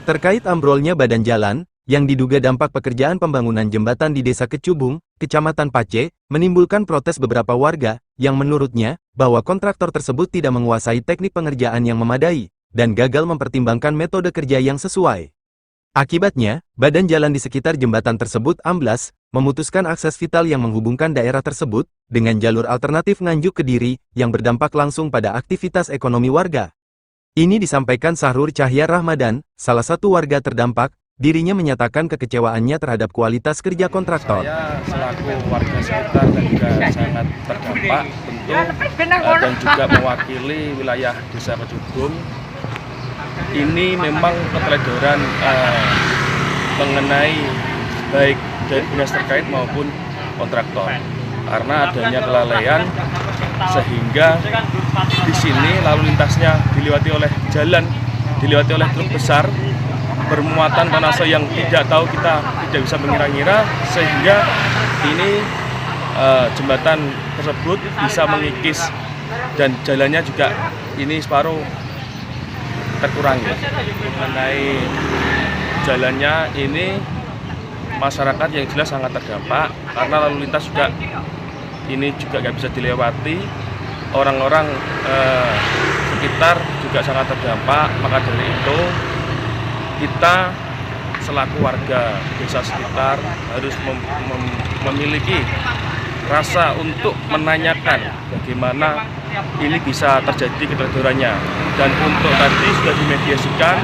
Terkait ambrolnya badan jalan, yang diduga dampak pekerjaan pembangunan jembatan di Desa Kecubung, Kecamatan Pace, menimbulkan protes beberapa warga, yang menurutnya, bahwa kontraktor tersebut tidak menguasai teknik pengerjaan yang memadai, dan gagal mempertimbangkan metode kerja yang sesuai. Akibatnya, badan jalan di sekitar jembatan tersebut amblas, memutuskan akses vital yang menghubungkan daerah tersebut, dengan jalur alternatif Nganjuk Kediri, yang berdampak langsung pada aktivitas ekonomi warga. Ini disampaikan Sahrur Cahya Rahmadan, salah satu warga terdampak. Dirinya menyatakan kekecewaannya terhadap kualitas kerja kontraktor. Saya selaku warga sekitar dan juga sangat terdampak tentu dan juga mewakili wilayah Desa Kecubung. Ini memang keteledoran mengenai baik dari dinas terkait maupun kontraktor. Karena adanya kelalaian sehingga di sini lalu lintasnya dilewati oleh truk besar bermuatan tanah yang tidak tahu, kita tidak bisa mengira-ngira, sehingga ini jembatan tersebut bisa mengikis dan jalannya juga ini separuh terkurangi. Mengenai jalannya ini masyarakat yang jelas sangat terdampak karena lalu lintas juga ini juga nggak bisa dilewati, orang-orang sekitar juga sangat terdampak. Maka dari itu kita selaku warga desa sekitar harus memiliki rasa untuk menanyakan bagaimana ini bisa terjadi keteledorannya. Dan untuk tadi sudah dimediasikan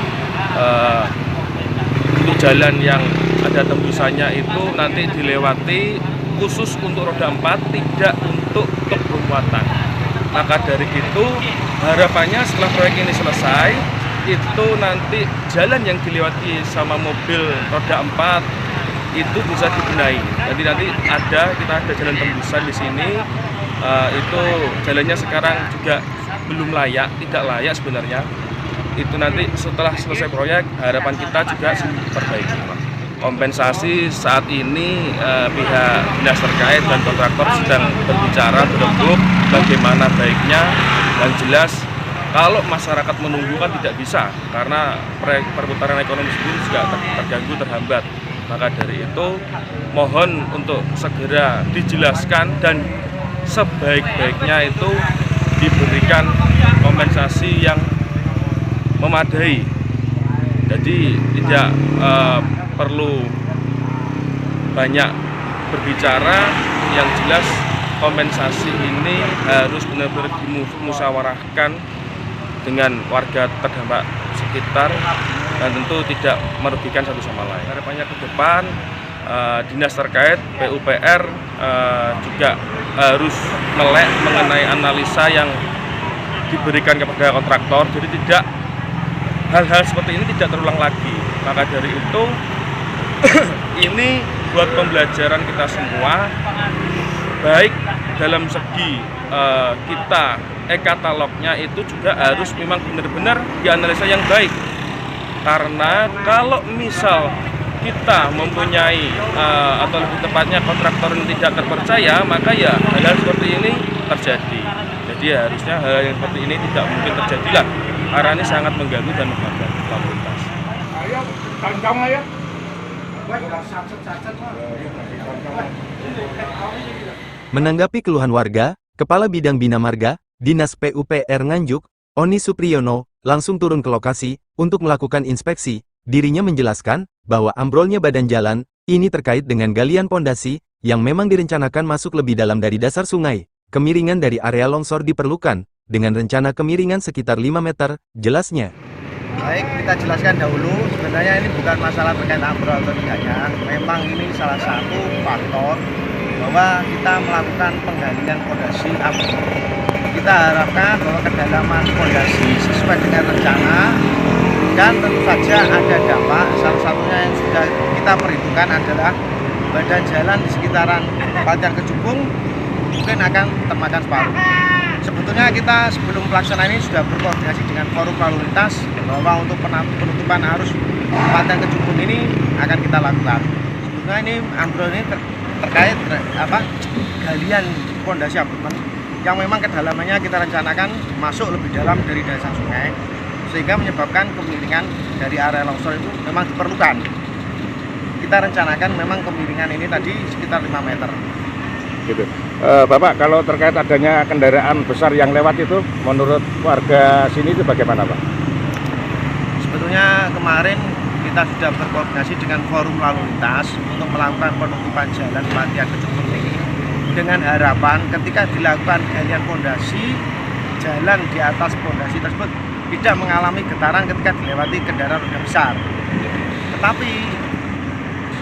untuk jalan yang ada tembusannya itu nanti dilewati khusus untuk roda 4, tidak untuk truk bermuatan. Maka dari itu harapannya setelah proyek ini selesai, itu nanti jalan yang dilewati sama mobil roda 4 itu bisa dibenahi. Jadi nanti kita ada jalan tembusan di sini, itu jalannya sekarang juga belum layak, tidak layak sebenarnya. Itu nanti setelah selesai proyek harapan kita juga diperbaiki. Kompensasi saat ini pihak dinas terkait dan kontraktor sedang berbicara berembuk bagaimana baiknya, dan jelas kalau masyarakat menunggu kan tidak bisa, karena perputaran ekonomi sendiri juga terganggu, terhambat. Maka dari itu, mohon untuk segera dijelaskan dan sebaik-baiknya itu diberikan kompensasi yang memadai. Jadi tidak perlu banyak berbicara, yang jelas kompensasi ini harus benar-benar dimusyawarahkan dengan warga terdampak sekitar dan tentu tidak merugikan satu sama lain. Harapannya ke depan dinas terkait PUPR juga harus melek mengenai analisa yang diberikan kepada kontraktor, jadi tidak hal-hal seperti ini tidak terulang lagi. Maka dari itu ini buat pembelajaran kita semua, baik dalam segi kita e-katalognya itu juga harus memang benar-benar dianalisa yang baik. Karena kalau misal kita mempunyai atau lebih tepatnya kontraktor yang tidak terpercaya, maka ya hal-hal seperti ini terjadi. Jadi harusnya hal yang seperti ini tidak mungkin terjadi lah, karena ini sangat mengganggu dan menghambat lalu lintas. Menanggapi keluhan warga, Kepala Bidang Bina Marga, Dinas PUPR Nganjuk, Oni Supriyono, langsung turun ke lokasi untuk melakukan inspeksi. Dirinya menjelaskan bahwa ambrolnya badan jalan ini terkait dengan galian pondasi yang memang direncanakan masuk lebih dalam dari dasar sungai. Kemiringan dari area longsor diperlukan dengan rencana kemiringan sekitar 5 meter, jelasnya. Baik, kita jelaskan dahulu, sebenarnya ini bukan masalah terkait ambrol atau tidaknya. Memang ini salah satu faktor bahwa kita melakukan penggalian pondasi ambrol. Kita harapkan bahwa kedalaman pondasi sesuai dengan rencana, dan tentu saja ada dampak. Salah satunya yang sudah kita perhitungkan adalah badan jalan di sekitaran Kabupaten Kecubung mungkin akan termakan separuh. Sebetulnya kita sebelum pelaksanaan ini sudah berkoordinasi dengan forum lalu lintas bahwa untuk penutupan arus Kabupaten Kecubung ini akan kita lakukan. Sebetulnya ini ambrol ini terkait galian pondasi abutmen yang memang kedalamannya kita rencanakan masuk lebih dalam dari dasar sungai, sehingga menyebabkan kemiringan dari area longsor itu memang diperlukan. Kita rencanakan memang kemiringan ini tadi sekitar 5 meter. Gitu. Bapak, kalau terkait adanya kendaraan besar yang lewat itu, menurut warga sini itu bagaimana, Pak? Sebetulnya kemarin kita sudah berkoordinasi dengan forum lalu lintas untuk melakukan penutupan jalan Patia Kecubung ini dengan harapan ketika dilakukan galian pondasi, jalan di atas pondasi tersebut tidak mengalami getaran ketika dilewati kendaraan roda besar. Tetapi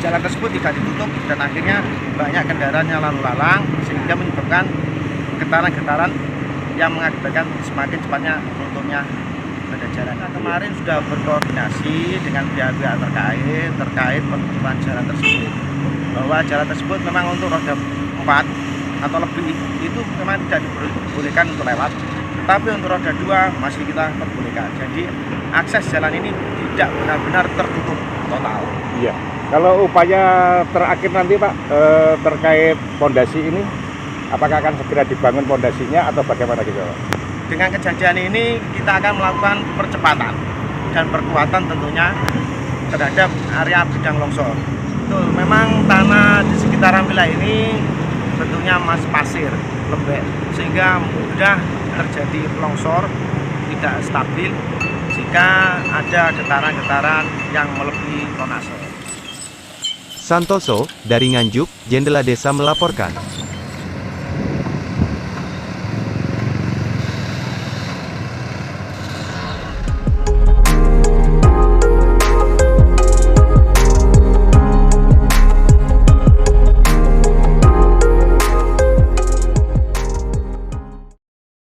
jalan tersebut tidak ditutup dan akhirnya banyak kendaraan yang lalu lalang sehingga menyebabkan getaran-getaran yang mengakibatkan semakin cepatnya runtuhnya badan jalan. Kita kemarin sudah berkoordinasi dengan pihak-pihak terkait penutupan jalan tersebut, bahwa jalan tersebut memang untuk roda 4 atau lebih itu memang tidak dibolehkan untuk lewat, tetapi untuk roda 2 masih kita perbolehkan. Jadi akses jalan ini tidak benar-benar tertutup total. Iya. Kalau upaya terakhir nanti, Pak, terkait pondasi ini, apakah akan segera dibangun pondasinya atau bagaimana gitu, Pak? Dengan kejadian ini kita akan melakukan percepatan dan perkuatan tentunya terhadap area bidang longsor. Itu memang tanah di sekitaran wilayah ini bentuknya pasir, lembek, sehingga mudah terjadi longsor, tidak stabil jika ada getaran-getaran yang melebihi tonase. Santoso, dari Nganjuk, Jendela Desa melaporkan.